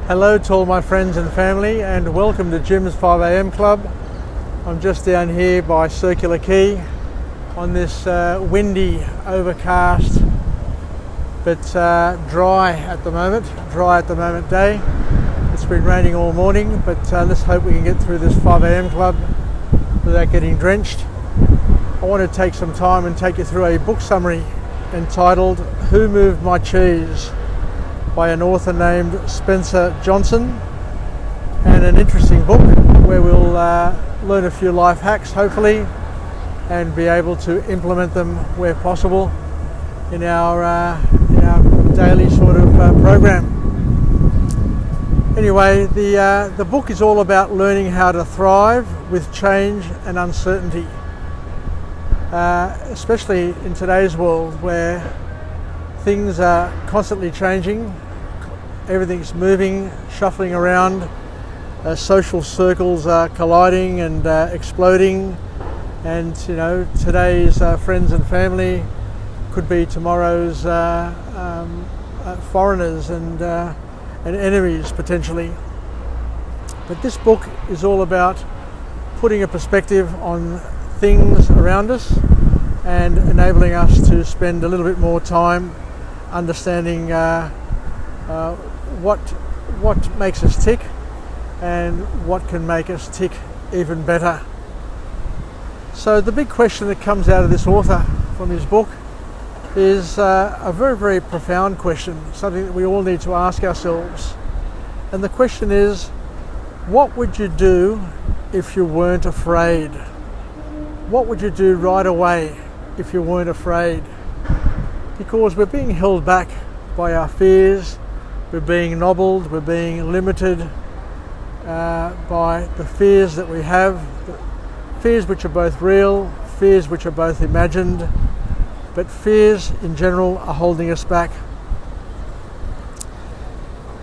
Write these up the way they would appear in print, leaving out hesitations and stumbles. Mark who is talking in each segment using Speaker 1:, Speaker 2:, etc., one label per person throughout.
Speaker 1: Hello to all my friends and family, and welcome to Jim's 5am Club. I'm just down here by Circular Quay on this windy, overcast but dry at the moment day. It's been raining all morning, but let's hope we can get through this 5am Club without getting drenched. I want to take some time and take you through a book summary entitled Who Moved My Cheese by an author named Spencer Johnson, and an interesting book where we'll learn a few life hacks hopefully and be able to implement them where possible in our daily sort of program. Anyway, the book is all about learning how to thrive with change and uncertainty, especially in today's world where things are constantly changing. Everything's moving, shuffling around, social circles are colliding and exploding, and today's friends and family could be tomorrow's foreigners and enemies potentially. But this book is all about putting a perspective on things around us and enabling us to spend a little bit more time understanding what makes us tick and what can make us tick even better. So the big question that comes out of this author from his book is a very, very profound question, something that we all need to ask ourselves. And the question is, what would you do if you weren't afraid? What would you do right away if you weren't afraid? Because we're being held back by our fears, we're being nobbled, we're being limited by the fears that we have, fears which are both real, fears which are both imagined, but fears in general are holding us back.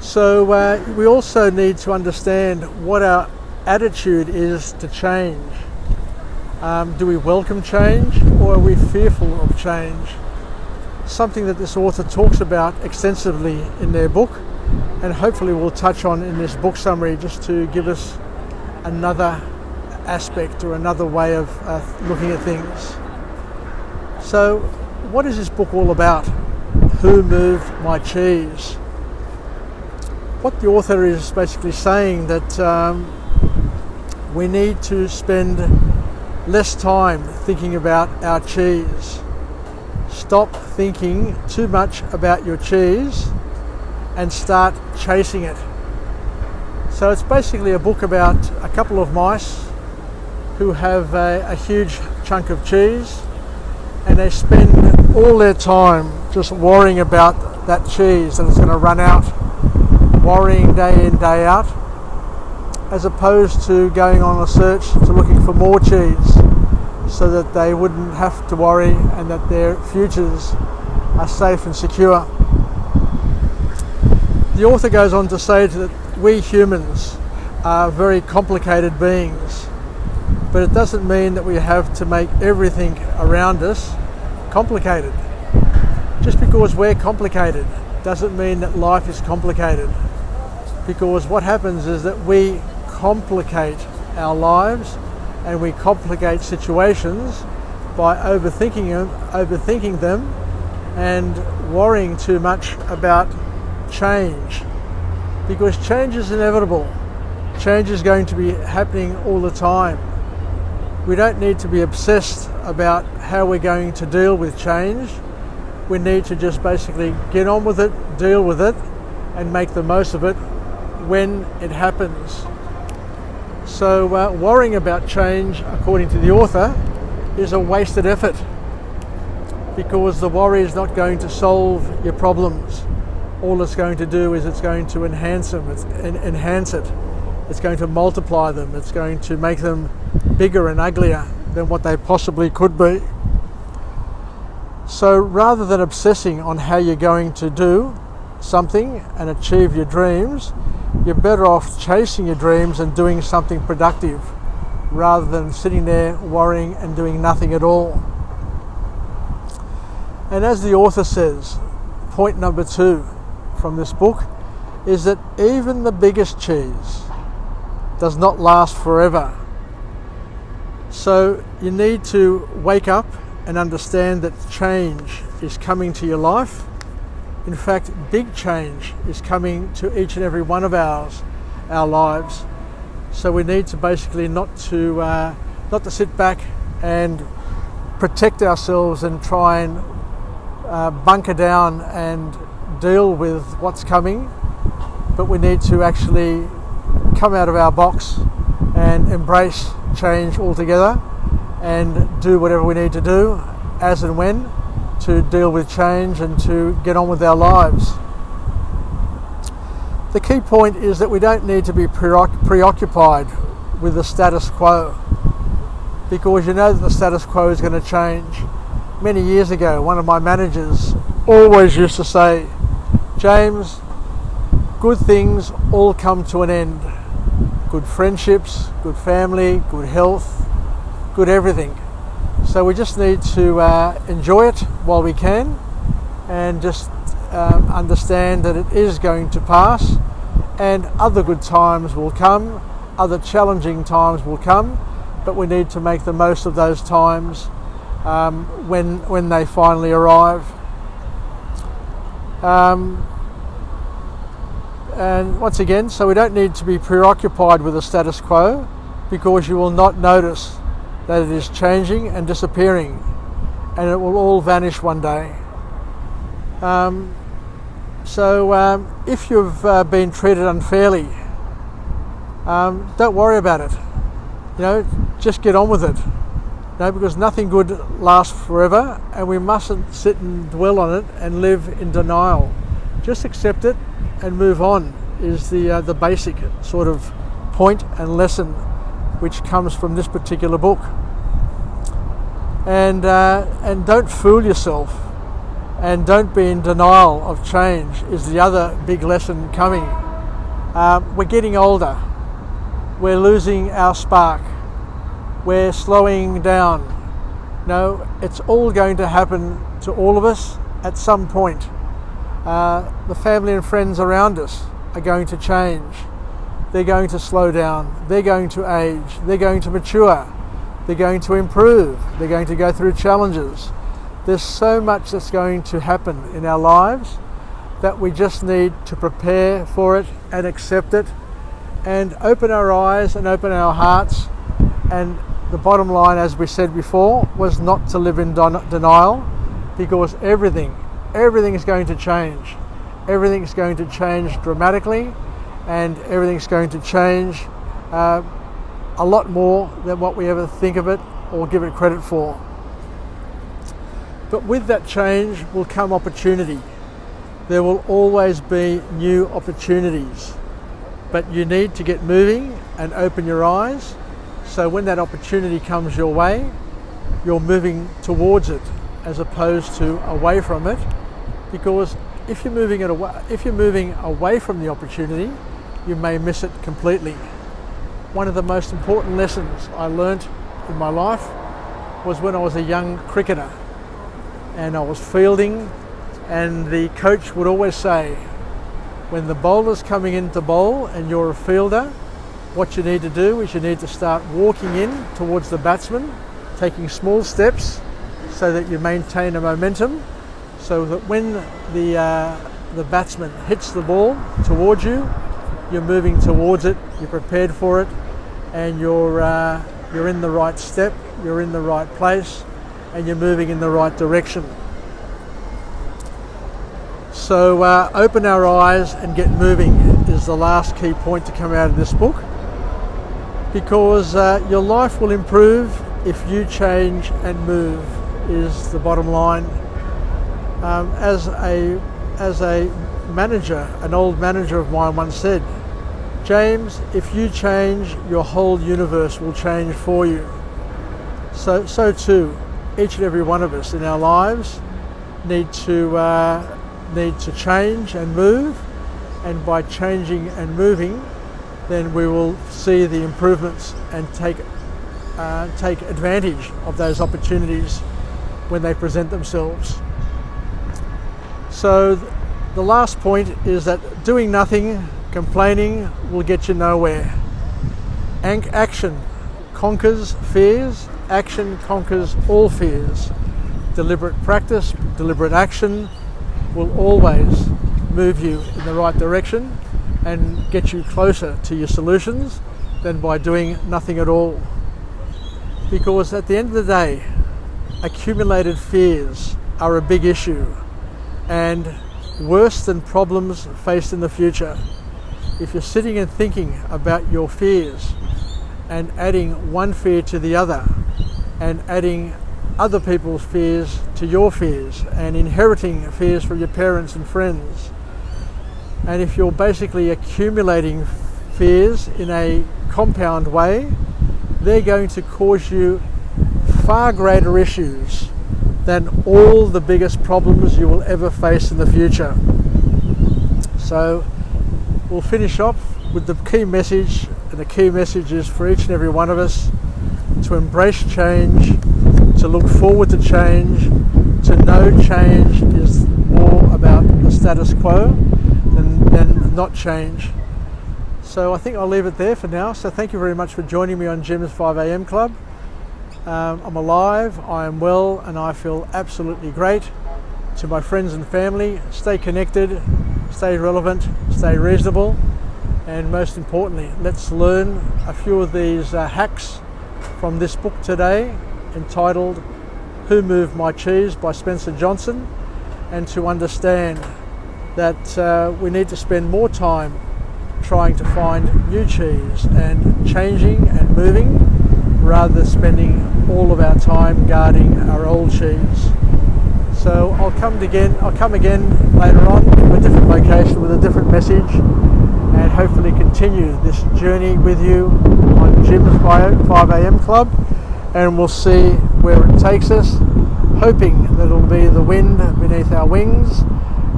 Speaker 1: So we also need to understand what our attitude is to change. Do we welcome change, or are we fearful of change? Something that this author talks about extensively in their book, and hopefully we'll touch on in this book summary, just to give us another aspect or another way of looking at things. So what is this book all about? Who Moved My Cheese? What the author is basically saying that we need to spend less time thinking about our cheese. Stop thinking too much about your cheese and start chasing it. So it's basically a book about a couple of mice who have a huge chunk of cheese, and they spend all their time just worrying about that cheese that is going to run out, worrying day in, day out, as opposed to going on a search to looking for more cheese so that they wouldn't have to worry and that their futures are safe and secure. The author goes on to say that we humans are very complicated beings, but it doesn't mean that we have to make everything around us complicated. Just because we're complicated doesn't mean that life is complicated, because what happens is that we complicate our lives and we complicate situations by overthinking them and worrying too much about change, because change is inevitable. Change is going to be happening all the time. We don't need to be obsessed about how we're going to deal with change. We need to just basically get on with it, deal with it, and make the most of it when it happens. So worrying about change, according to the author, is a wasted effort, because the worry is not going to solve your problems. All it's going to do is it's going to enhance them, it's going to multiply them, it's going to make them bigger and uglier than what they possibly could be. So rather than obsessing on how you're going to do something and achieve your dreams, you're better off chasing your dreams and doing something productive, rather than sitting there worrying and doing nothing at all. And as the author says, point number 2 from this book is that even the biggest cheese does not last forever. So you need to wake up and understand that change is coming to your life. In fact, big change is coming to each and every one of our lives. So we need to basically not to sit back and protect ourselves and try and bunker down and deal with what's coming, but we need to actually come out of our box and embrace change altogether and do whatever we need to do as and when to deal with change and to get on with our lives. The key point is that we don't need to be preoccupied with the status quo, because you know that the status quo is going to change. Many years ago, one of my managers always used to say, "James, good things all come to an end. Good friendships, good family, good health, good everything." So we just need to enjoy it while we can, and just understand that it is going to pass, and other good times will come, other challenging times will come, but we need to make the most of those times when they finally arrive. And once again, so we don't need to be preoccupied with the status quo, because you will not notice that it is changing and disappearing, and it will all vanish one day. If you've been treated unfairly, don't worry about it. Just get on with it. Because nothing good lasts forever, and we mustn't sit and dwell on it and live in denial. Just accept it and move on is the basic sort of point and lesson which comes from this particular book. And don't fool yourself, and don't be in denial of change is the other big lesson coming. We're getting older, we're losing our spark, we're slowing down. It's all going to happen to all of us at some point. The family and friends around us are going to change. They're going to slow down. They're going to age. They're going to mature. They're going to improve. They're going to go through challenges. There's so much that's going to happen in our lives that we just need to prepare for it and accept it and open our eyes and open our hearts. And the bottom line, as we said before, was not to live in denial, because everything is going to change. Everything is going to change dramatically, and everything's going to change a lot more than what we ever think of it or give it credit for. But with that change will come opportunity. There will always be new opportunities, but you need to get moving and open your eyes. So when that opportunity comes your way, you're moving towards it as opposed to away from it. Because if you're moving away from the opportunity, you may miss it completely. One of the most important lessons I learnt in my life was when I was a young cricketer and I was fielding, and the coach would always say, when the bowler's coming in to bowl and you're a fielder, what you need to do is you need to start walking in towards the batsman, taking small steps so that you maintain a momentum, so that when the batsman hits the ball towards you, you're moving towards it, you're prepared for it, and you're in the right step, you're in the right place, and you're moving in the right direction. So open our eyes and get moving is the last key point to come out of this book, because your life will improve if you change and move is the bottom line. As a manager, an old manager of mine once said, "James, if you change, your whole universe will change for you." So too, each and every one of us in our lives need to change and move, and by changing and moving, then we will see the improvements and take advantage of those opportunities when they present themselves. So the last point is that doing nothing, complaining, will get you nowhere. Action conquers fears. Action conquers all fears. Deliberate practice, deliberate action will always move you in the right direction and get you closer to your solutions than by doing nothing at all. Because at the end of the day, accumulated fears are a big issue and worse than problems faced in the future. If you're sitting and thinking about your fears and adding one fear to the other and adding other people's fears to your fears and inheriting fears from your parents and friends, and if you're basically accumulating fears in a compound way, they're going to cause you far greater issues than all the biggest problems you will ever face in the future. So we'll finish off with the key message, and the key message is for each and every one of us to embrace change, to look forward to change, to know change is more about the status quo than not change. So I think I'll leave it there for now. So thank you very much for joining me on Jim's 5am Club. I'm alive, I am well, and I feel absolutely great. To my friends and family, stay connected, stay relevant, stay reasonable, and most importantly, let's learn a few of these hacks from this book today entitled Who Moved My Cheese by Spencer Johnson, and to understand that we need to spend more time trying to find new cheese and changing and moving rather than spending all of our time guarding our old cheese. So I'll come again later on to a different location with a different message, and hopefully continue this journey with you on Jim's 5am Club, and we'll see where it takes us, hoping that it'll be the wind beneath our wings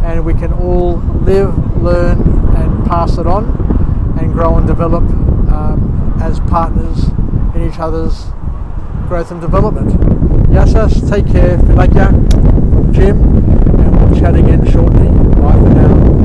Speaker 1: and we can all live, learn and pass it on and grow and develop as partners in each other's growth and development. Yasas, take care, Filakya, from Jim, and we'll chat again shortly. Bye for now.